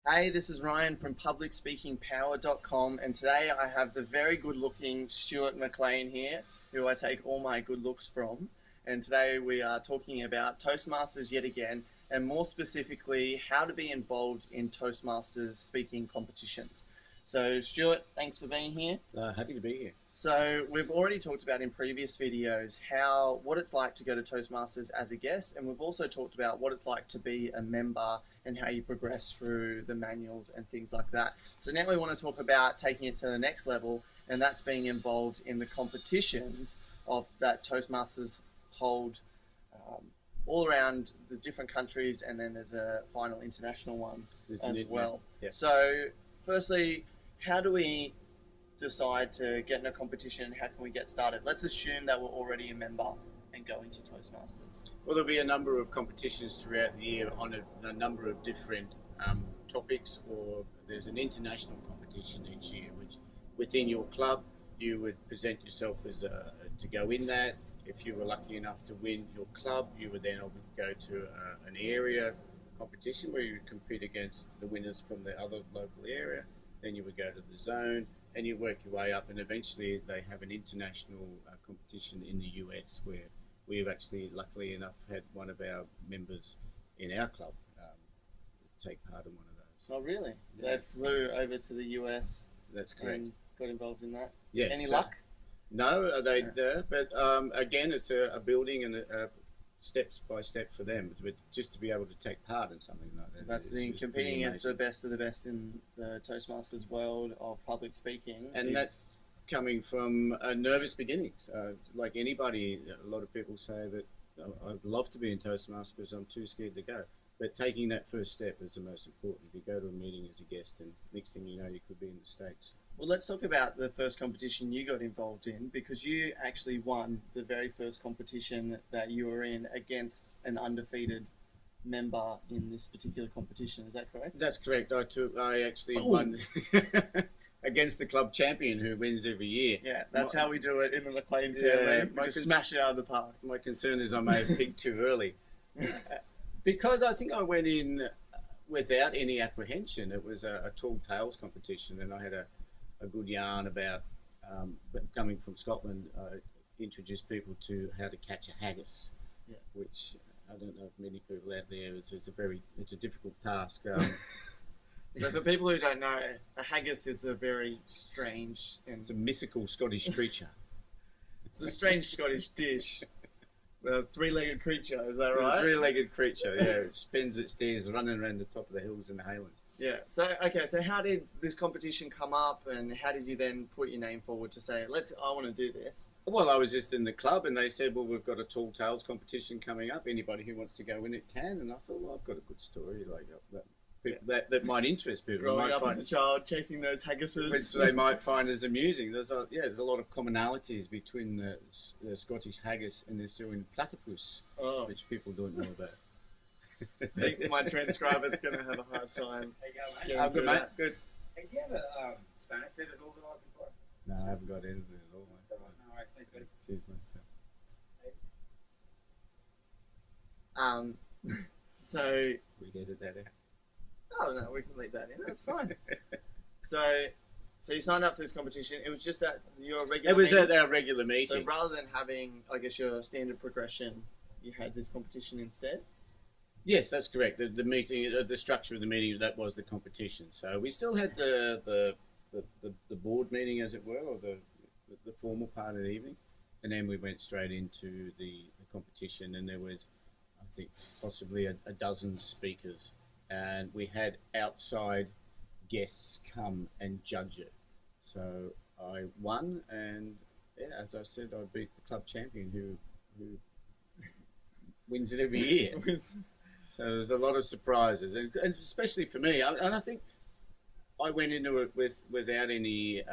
Hey, this is Ryan from PublicSpeakingPower.com, and today I have the very good-looking Stuart McLean here, who I take all my good looks from. And today we are talking about Toastmasters yet again, and more specifically, how to be involved in Toastmasters speaking competitions. So, Stuart, thanks for being here. Happy to be here. So, we've already talked about in previous videos what it's like to go to Toastmasters as a guest, and we've also talked about what it's like to be a member and how you progress through the manuals and things like that. So now we want to talk about taking it to the next level, and that's being involved in the competitions that Toastmasters hold all around the different countries, and then there's a final international one as well. Yeah. So firstly, how do we decide to get in a competition? How can we get started? Let's assume that we're already a member and going to Toastmasters. Well, there'll be a number of competitions throughout the year on a number of different topics, or there's an international competition each year, which within your club you would present yourself as to go in that. If you were lucky enough to win your club, you would then go to an area competition where you would compete against the winners from the other local area. Then you would go to the zone, and you work your way up, and eventually they have an international competition in the US where we've actually, luckily enough, had one of our members in our club take part in one of those. Oh, really? Yeah. They flew over to the US. That's correct. And got involved in that. Yeah. Any luck? No, but again, it's a building and a steps by step for them, but just to be able to take part in something like that. That's the competing against the best of the best in the Toastmasters world of public speaking. And that's coming from nervous beginnings. Like anybody, a lot of people say that I'd love to be in Toastmasters, but I'm too scared to go. But taking that first step is the most important. If you go to a meeting as a guest, and next thing you know, you could be in the States. Well, let's talk about the first competition you got involved in, because you actually won the very first competition that you were in against an undefeated member in this particular competition. Is that correct? That's correct. I actually won against the club champion, who wins every year. Yeah, that's how we do it in the McLean family. We just smash it out of the park. My concern is I may have picked too early. Because I think I went in without any apprehension. It was a tall tales competition, and I had a good yarn about coming from Scotland. Introduced people to how to catch a haggis, which I don't know if many people out there. It's a difficult task. So for people who don't know, a haggis is a very strange and it's a mythical Scottish creature. It's a strange Scottish dish. A three-legged creature, is that right? A three-legged creature, yeah. It spins its stairs running around the top of the hills in the Highlands. Yeah. So how did this competition come up, and how did you then put your name forward to say, I want to do this? Well, I was just in the club, and they said, well, we've got a tall tales competition coming up. Anybody who wants to go in it can. And I thought, well, I've got a good story like that might interest people. Growing up as a child, chasing those haggises. Which they might find as amusing. There's a lot of commonalities between the Scottish haggis and the Australian platypus, which people don't know about. I think my transcriber's going to have a hard time. Good, mate. Good. Hey, do you have a Spanish set at all before? No, I haven't got anything at all, mate. All right, thanks, buddy. Cheers, mate. So we edit that out. Oh no, we can leave that in. That's fine. So you signed up for this competition. It was just at your regular. It was meeting. at our regular meeting. So rather than having, I guess, your standard progression, you had this competition instead. Yes, that's correct. The meeting, the structure of the meeting, that was the competition. So we still had the board meeting, as it were, or the formal part of the evening, and then we went straight into the competition. And there was, I think, possibly a dozen speakers. And we had outside guests come and judge it. So I won, and as I said, I beat the club champion who wins it every year. So there's a lot of surprises, and especially for me. And I think I went into it without any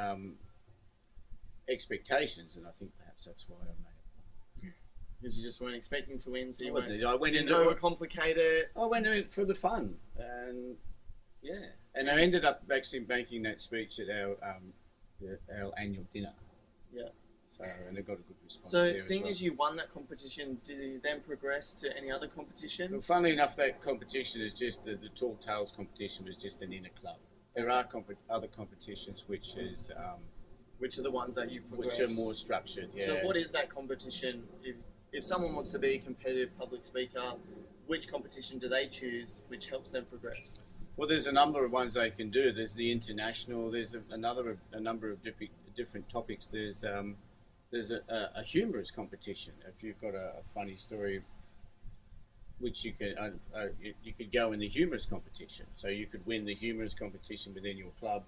expectations, and I think perhaps that's why I made it. Because you just weren't expecting to win, so you went into overcomplicate it. I went in for the fun, and and I ended up actually making that speech at our annual dinner. Yeah. So, and they've got a good response So, there seeing as well. as you won that competition, did you then progress to any other competitions? Well, funnily enough, that competition is just the Tall Tales competition was just an inner club. There are other competitions which is Which are the ones that you progress? which are more structured. Yeah. So, what is that competition? If someone wants to be a competitive public speaker, which competition do they choose, which helps them progress? Well, there's a number of ones they can do. There's the international. There's a number of different topics. There's a humorous competition. If you've got a funny story, which you could go in the humorous competition. So you could win the humorous competition within your club.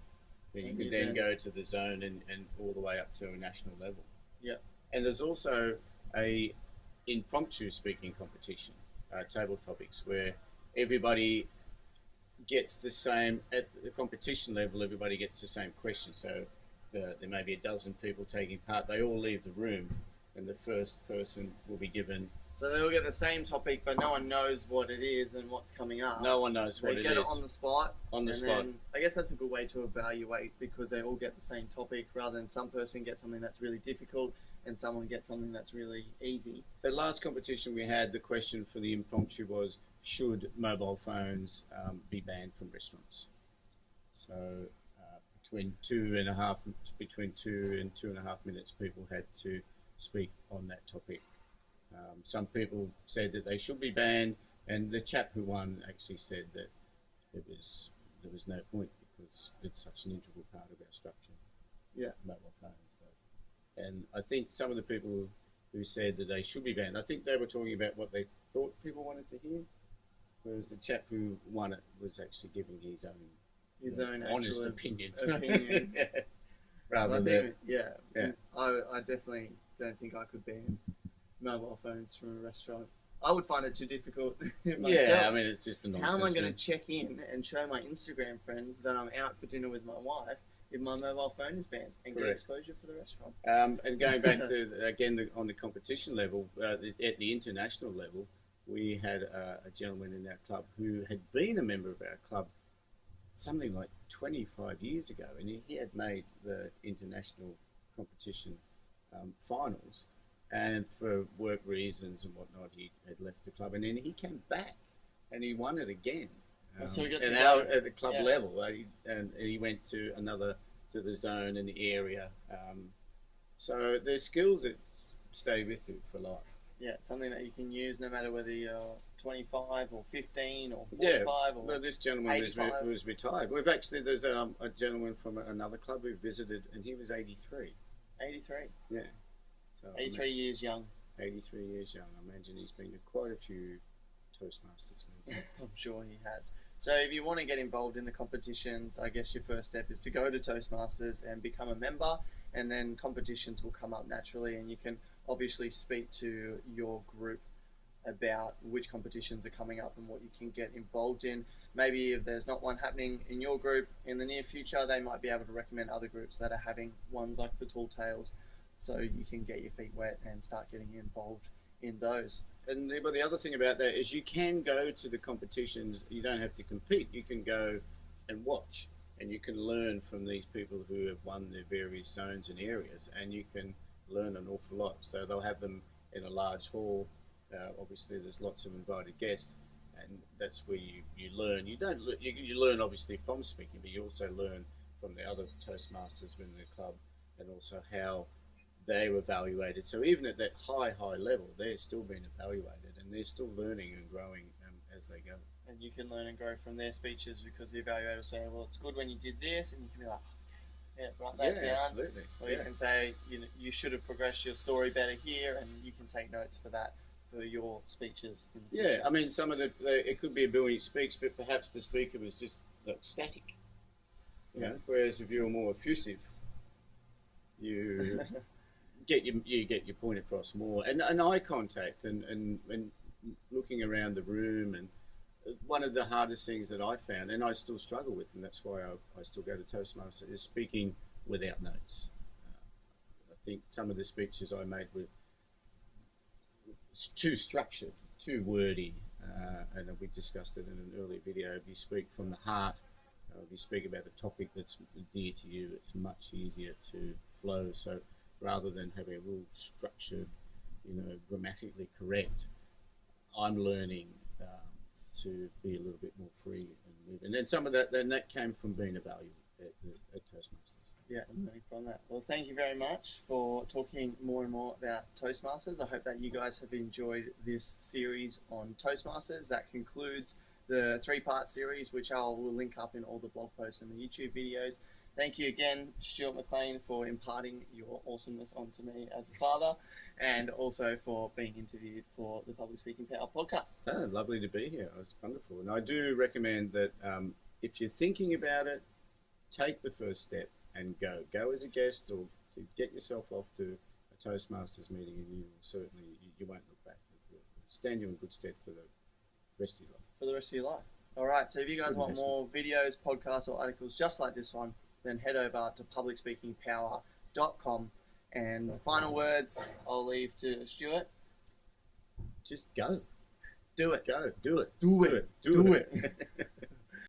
Then you could then go to the zone and all the way up to a national level. Yeah. And there's also a impromptu speaking competition, table topics, where everybody gets the same, at the competition level, everybody gets the same question. So there may be a dozen people taking part. They all leave the room, and the first person will be given. So they all get the same topic, but no one knows what it is and what's coming up. No one knows what it is. They get it on the spot. On the spot. Then, I guess that's a good way to evaluate, because they all get the same topic, rather than some person gets something that's really difficult and someone gets something that's really easy. The last competition we had, the question for the impromptu was, should mobile phones be banned from restaurants? So between 2.5 and 2.5 minutes, people had to speak on that topic. Some people said that they should be banned, and the chap who won actually said that there was no point, because it's such an integral part of our structure. Yeah, mobile phones. So. And I think some of the people who said that they should be banned, I think they were talking about what they thought people wanted to hear, whereas the chap who won it was actually giving his own honest opinion. Rather than I definitely don't think I could ban mobile phones from a restaurant. I would find it too difficult myself. Yeah, I mean, it's just a nonsense. How am I going to check in and show my Instagram friends that I'm out for dinner with my wife if my mobile phone is banned, and get exposure for the restaurant? And going back to, again, on the competition level, at the international level, we had a gentleman in our club who had been a member of our club something like 25 years ago, and he had made the international competition finals, and for work reasons and whatnot, he had left the club, and then he came back and he won it again. So he got at the club level, and he went to the zone in the area. So there's skills that stay with you for life. Yeah, it's something that you can use no matter whether you're 25 or 15 or 45 or well, this gentleman was retired. There's a gentleman from another club who visited, and he was 83. 83? Yeah. So 83 years young. 83 years young. I imagine he's been to quite a few Toastmasters meetings. I'm sure he has. So if you want to get involved in the competitions, I guess your first step is to go to Toastmasters and become a member, and then competitions will come up naturally, and you can obviously speak to your group about which competitions are coming up and what you can get involved in. Maybe if there's not one happening in your group in the near future, they might be able to recommend other groups that are having ones like the Tall Tales, so you can get your feet wet and start getting involved in those. And the other thing about that is you can go to the competitions. You don't have to compete. You can go and watch, and you can learn from these people who have won their various zones and areas, and you can learn an awful lot. So they'll have them in a large hall. Obviously, there's lots of invited guests, and that's where you learn. You learn obviously from speaking, but you also learn from the other Toastmasters within the club, and also how they were evaluated. So even at that high level, they're still being evaluated, and they're still learning and growing as they go. And you can learn and grow from their speeches, because the evaluator will say, well, it's good when you did this, and you can be like, okay, write that down. Absolutely. Or you can say, you should have progressed your story better here, and you can take notes for that for your speeches in the future. I mean, some of it could be a brilliant speech, but perhaps the speaker was just static. You know, whereas if you're more effusive, you get your point across more, and eye contact, and looking around the room. And one of the hardest things that I found, and I still struggle with, and that's why I still go to Toastmasters, is speaking without notes. I think some of the speeches I made were too structured, too wordy, and we discussed it in an earlier video. If you speak from the heart, if you speak about a topic that's dear to you, it's much easier to flow. So rather than having a real structured, grammatically correct. I'm learning to be a little bit more free and live. And then some of that, that came from being a value at Toastmasters. Yeah, and learning from that. Well, thank you very much for talking more and more about Toastmasters. I hope that you guys have enjoyed this series on Toastmasters. That concludes the 3-part series, which will link up in all the blog posts and the YouTube videos. Thank you again, Stuart McLean, for imparting your awesomeness onto me as a father, and also for being interviewed for the Public Speaking Power podcast. Oh, lovely to be here. It was wonderful. And I do recommend that if you're thinking about it, take the first step and go. Go as a guest, or to get yourself off to a Toastmasters meeting, and you will certainly, you won't look back. It will stand you in good stead for the rest of your life. For the rest of your life. All right, so if you guys want more videos, podcasts, or articles just like this one, then head over to PublicSpeakingPower.com. And final words I'll leave to Stuart. Just go. Do it. Go. Do it. Do it. Do it. Do it.